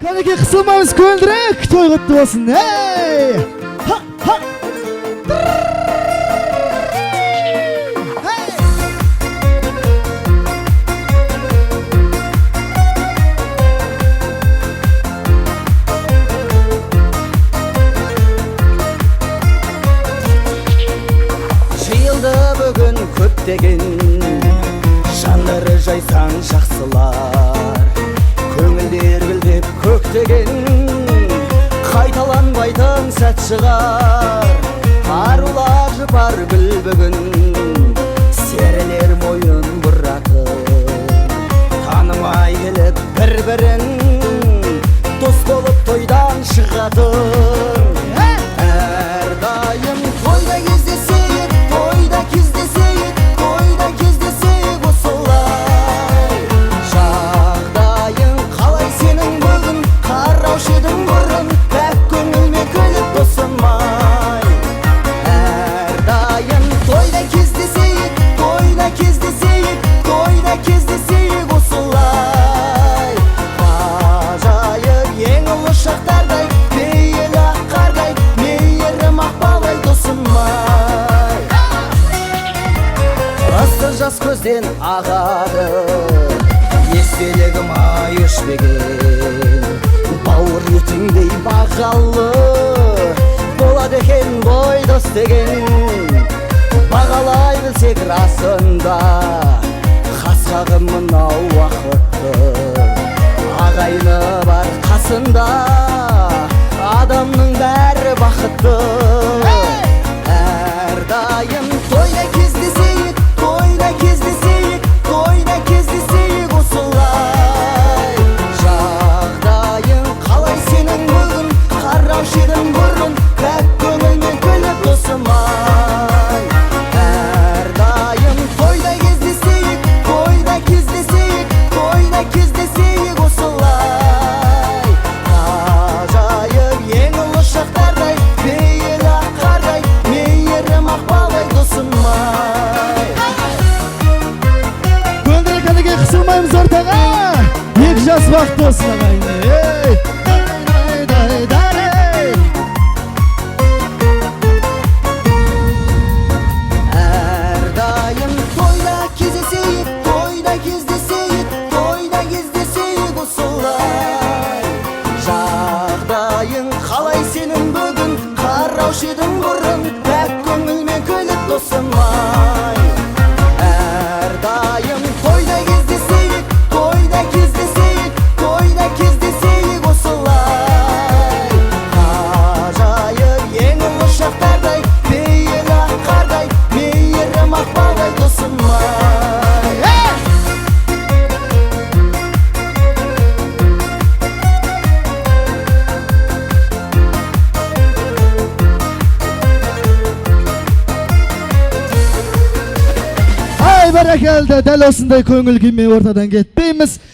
Kaneki kısılmamız köldürek, toy kutlu olsun. Hey! Ha ha! Hey! Жиылды бүгін көптеген жанары жайсан жақсылар, көңілдер гүлдеп көктеген қайталанбайтын сәт шығар. Арулар бар гүл бүгін серілер мойын бұратып, танымай келіп бір-бірін дос болып тойдан шығатын. Әрдайым тойда кездесейік, тойда кездесейік, тойда кездесейік осылай. Жағдайың қалай сенің бүгін, қараушы едің бұрын, пәк көңілмен күліп досым-ай. Әрдайым тойда кездесейік, тойда кездесейік, тойда кездесейік осылай. Ғажайып ең ұлы шақтардай, пейілі аққардай, мейірім ақбалай досым-ай. Расты жас көзден ағады, естелігім ай өшпеген, бауыр етіңдей бағалы болады екен бой дос деген. Бағалай білсек расында қасқағым мынау уақытты, ағайыны бар қасында адамның бәрі бақытты. Әрдайым тойда кездесейік, тойда кездесейік, тойда кездесейік осылай. Жағдайың қалай сенің бүгін, қараушы едің бұрын, пәк көңілмен күліп досым-ай. Әрдайым тойда кездесейік, тойда кездесейік, тойда кездесейік осылай. Ғажайып ең ұлы шақтардай, пейілі аққардай, мейірім ақбалай досым-ай. Көндірек канеке кысылмаймыз ортаға. Екі жас вақыт болсын ағайын. Ей! Дай-дай-дай-дай! Әрдайым тойда кездесейік, тойда кездесейік, тойда кездесейік осылай. Жағдайың қалай сенің бүгін, қараушы едің бұрын, пәк көңілмен күліп досым-ай. Әрдайым тойда кездесейік, тойда кездесейік, тойда кездесейік осылай. Ғажайып ең ұлы шақтардай, пейілі аққардай, мейірім ақбалай досым-ай. Ай бәрекелді, дәл осындай көңіл күймен ортадан кетпейміз.